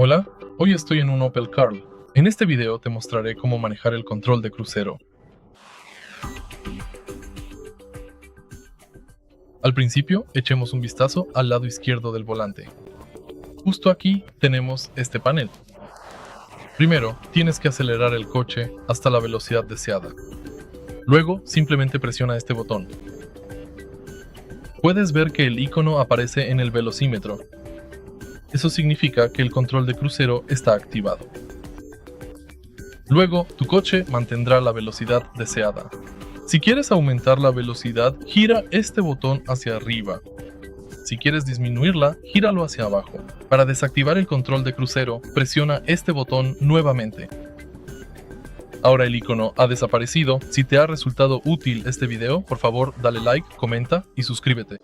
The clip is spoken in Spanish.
Hola, hoy estoy en un Opel Karl. En este video te mostraré cómo manejar el control de crucero. Al principio, echemos un vistazo al lado izquierdo del volante. Justo aquí tenemos este panel. Primero, tienes que acelerar el coche hasta la velocidad deseada. Luego, simplemente presiona este botón. Puedes ver que el icono aparece en el velocímetro. Eso significa que el control de crucero está activado. Luego, tu coche mantendrá la velocidad deseada. Si quieres aumentar la velocidad, gira este botón hacia arriba. Si quieres disminuirla, gíralo hacia abajo. Para desactivar el control de crucero, presiona este botón nuevamente. Ahora el icono ha desaparecido. Si te ha resultado útil este video, por favor dale like, comenta y suscríbete.